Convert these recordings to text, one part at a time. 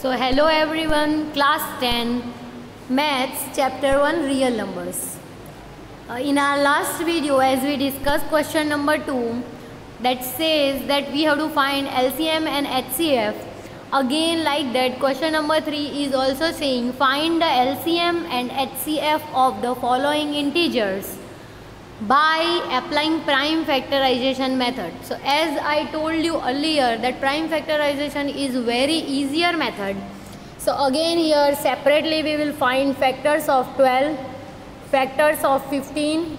So hello everyone, class 10 maths chapter 1 real numbers. In our last video, as we discussed question number 2, that says that we have to find LCM and HCF. Again, like that, question number 3 is also saying find the LCM and HCF of the following integers by applying prime factorization method. So as I told you earlier that prime factorization is very easier method. So again here separately we will find factors of 12, factors of 15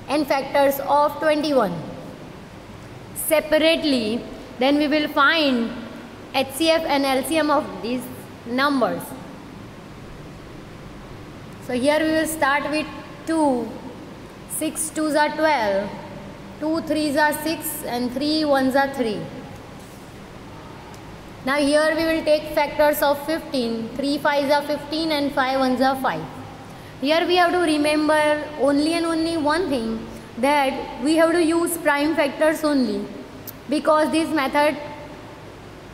and factors of 21 separately. Then we will find HCF and LCM of these numbers. So here we will start with 2. 6 2s are 12, 2 3s are 6 and 3 1s are 3. Now here we will take factors of 15, 3 5s are 15 and 5 1s are 5. Here we have to remember only and only one thing, that we have to use prime factors only, because this method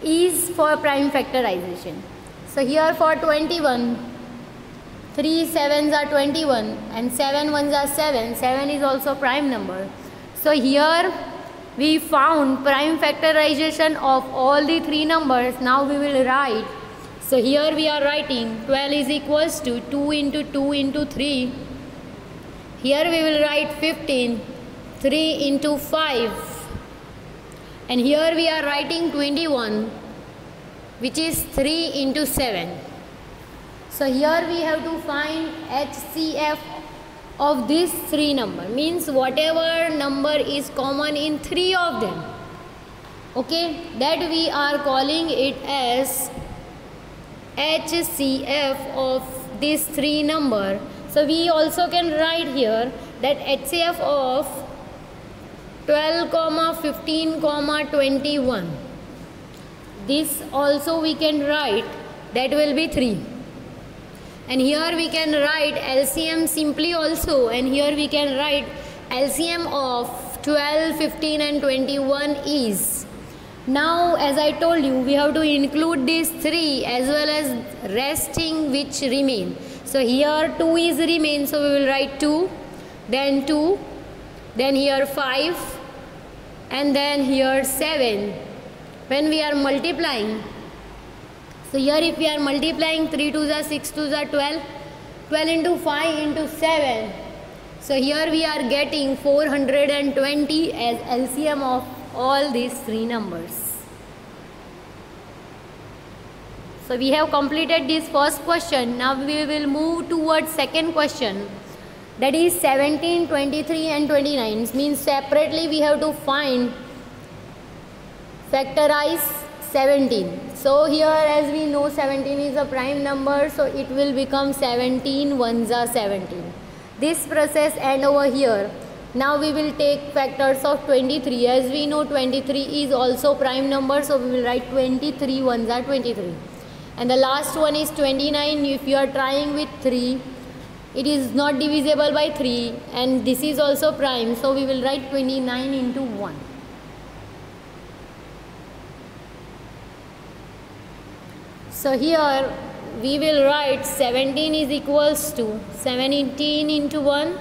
is for prime factorization. So here for 21, 3 7s are 21 and 7 1s are 7. 7 is also prime number. So here we found prime factorization of all the three numbers. Now we will write. So here we are writing 12 is equals to 2 into 2 into 3. Here we will write 15, 3 into 5. And here we are writing 21, which is 3 into 7. So here we have to find HCF of these three numbers, means whatever number is common in three of them, okay, that we are calling it as HCF of these three numbers. So we also can write here that HCF of 12, 15, 21. This also we can write, that will be 3. And here we can write LCM simply also, and here we can write LCM of 12, 15 and 21 is. Now as I told you, we have to include these 3 as well as resting which remain. So here 2 is remain, so we will write 2, then 2, then here 5 and then here 7. When we are multiplying, so here if we are multiplying 3 2s are 6 2s are 12, 12 into 5 into 7. So here we are getting 420 as LCM of all these three numbers. So we have completed this first question. Now we will move towards second question, that is 17, 23 and 29. Means separately we have to find factorize 17. So here as we know 17 is a prime number, so it will become 17 1s are 17. This process end over here. Now we will take factors of 23. As we know 23 is also prime number, so we will write 23 1s are 23. And the last one is 29. If you are trying with 3, it is not divisible by 3 and this is also prime, so we will write 29 into 1. So here we will write 17 is equals to 17 into 1,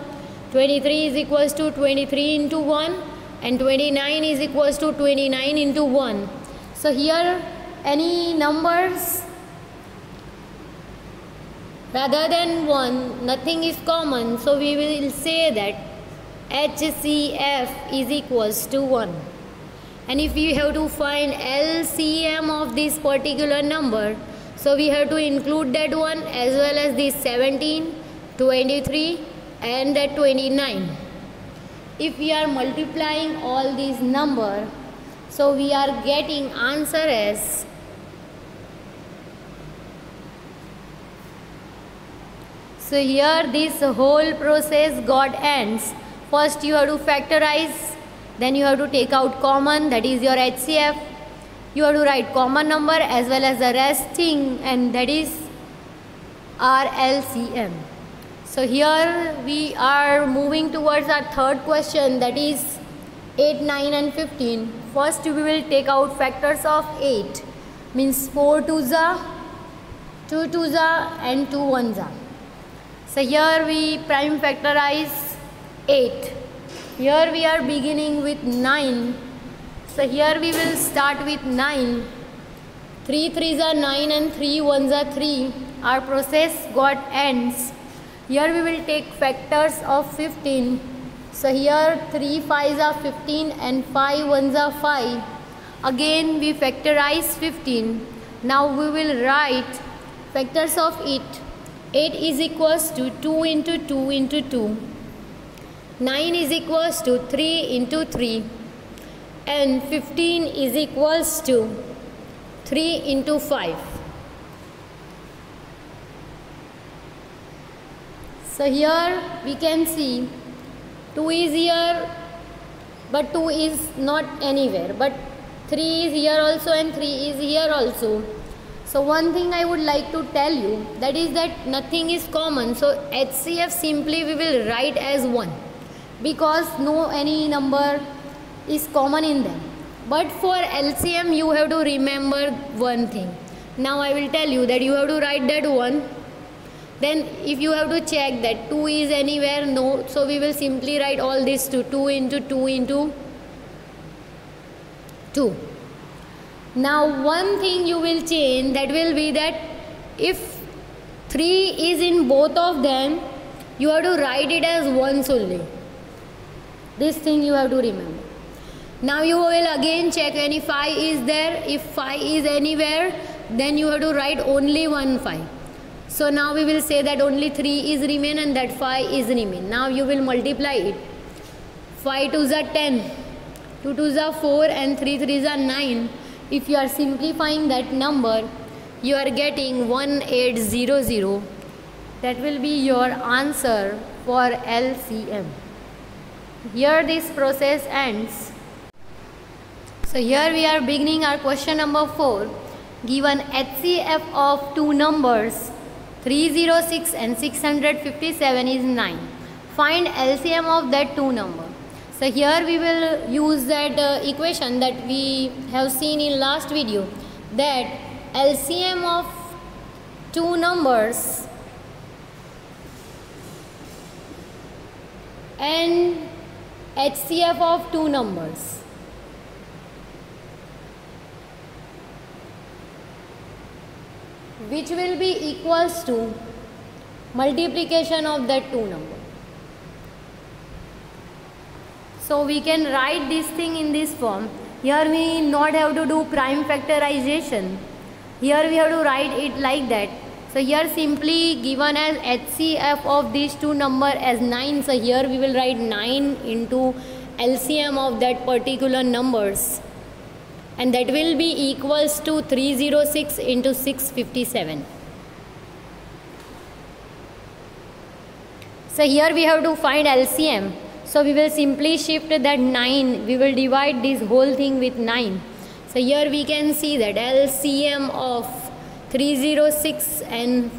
23 is equals to 23 into 1 and 29 is equals to 29 into 1. So here any numbers rather than 1, nothing is common, so we will say that HCF is equals to 1. And if we have to find LCM of this particular number, so we have to include that one as well as this 17, 23 and that 29. If we are multiplying all these numbers, so we are getting answer as so here this whole process got ends. First you have to factorize, then you have to take out common, that is your HCF. You have to write common number as well as the resting, and that is our LCM. So here we are moving towards our third question, that is 8, 9 and 15. First we will take out factors of 8. Means 4 2s are 2 twos are and 2 ones are. So here we prime factorize 8. Here we are beginning with 9. So here we will start with 9. 3 threes are 9 and 3 ones are 3. Our process got ends. Here we will take factors of 15. So here 3 5s are 15 and 5 ones are 5. Again we factorize 15. Now we will write factors of it. 8 is equals to 2 into 2 into 2. 9 is equals to 3 into 3. And 15 is equals to 3 into 5. So here we can see 2 is here, but 2 is not anywhere. But 3 is here also and 3 is here also. So one thing I would like to tell you, that is that nothing is common. So HCF simply we will write as 1, because no any number is common in them. But for LCM you have to remember one thing. Now I will tell you that you have to write that 1. Then if you have to check that 2 is anywhere, no, so we will simply write all this to 2 into 2 into 2. Now one thing you will change, that will be that if 3 is in both of them, you have to write it as 1 only. This thing you have to remember. Now you will again check any 5 is there. If 5 is anywhere, then you have to write only 1 5. So now we will say that only 3 is remain and that 5 is remain. Now you will multiply it. 5 twos are 10, 2 twos are 4 and 3 threes are 9. If you are simplifying that number, you are getting 1800. That will be your answer for LCM. Here this process ends. So here we are beginning our question number 4. Given HCF of two numbers 306 and 657 is 9. Find LCM of that two number. So here we will use that equation that we have seen in last video, that LCM of two numbers and HCF of two numbers. Which will be equals to multiplication of that two number. So we can write this thing in this form. Here we not have to do prime factorization. Here we have to write it like that. So here simply given as HCF of these two number as 9. So here we will write 9 into LCM of that particular numbers. And that will be equals to 306 into 657. So here we have to find LCM. So we will simply shift that 9. We will divide this whole thing with 9. So here we can see that LCM of 306 and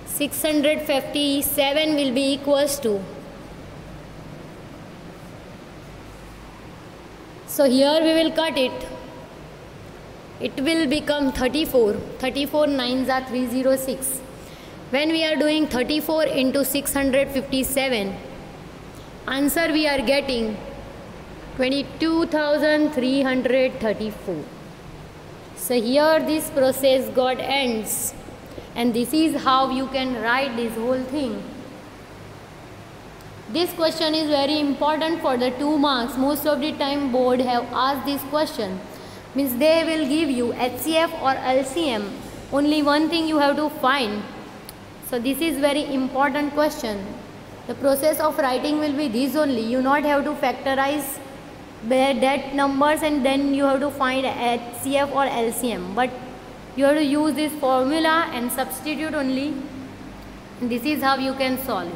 657 will be equals to. So here we will cut it. It will become 34. 34 9s are 306. When we are doing 34 into 657, answer we are getting 22,334. So here this process got ends, and this is how you can write this whole thing. This question is very important for the 2 marks. Most of the time board have asked this question. Means they will give you HCF or LCM. Only one thing you have to find. So this is very important question. The process of writing will be this only. You not have to factorize that numbers and then you have to find HCF or LCM. But you have to use this formula and substitute only. And this is how you can solve it.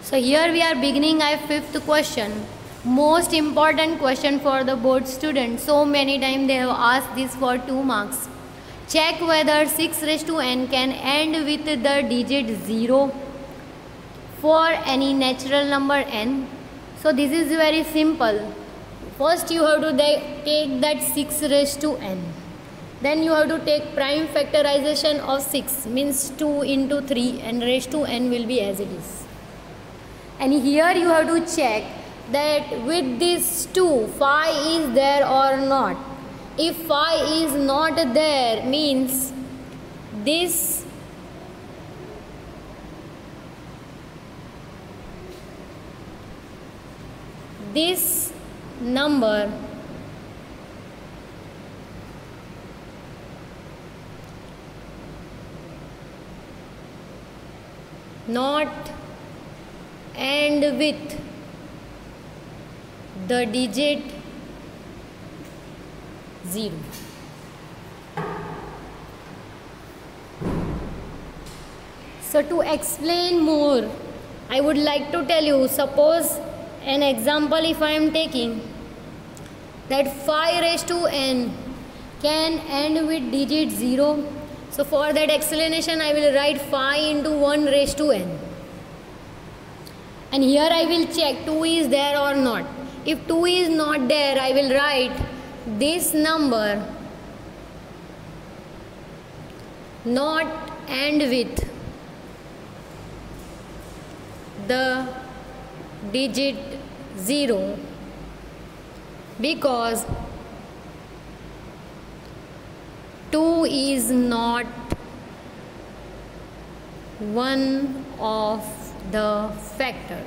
So here we are beginning our 5th question. Most important question for the board student. So many times they have asked this for 2 marks. Check whether 6 raised to n can end with the digit 0 for any natural number n. So this is very simple. First you have to take that 6 raised to n. Then you have to take prime factorization of 6, means 2 into 3, and raised to n will be as it is. And here you have to check that with this 2, phi is there or not. If phi is not there, means this number not end with the digit 0. So to explain more, I would like to tell you, suppose an example if I am taking, that phi raised to n can end with digit 0. So for that explanation I will write phi into 1 raised to n. And here I will check 2 is there or not. If 2 is not there, I will write this number not end with the digit 0 because 2 is not one of the factor.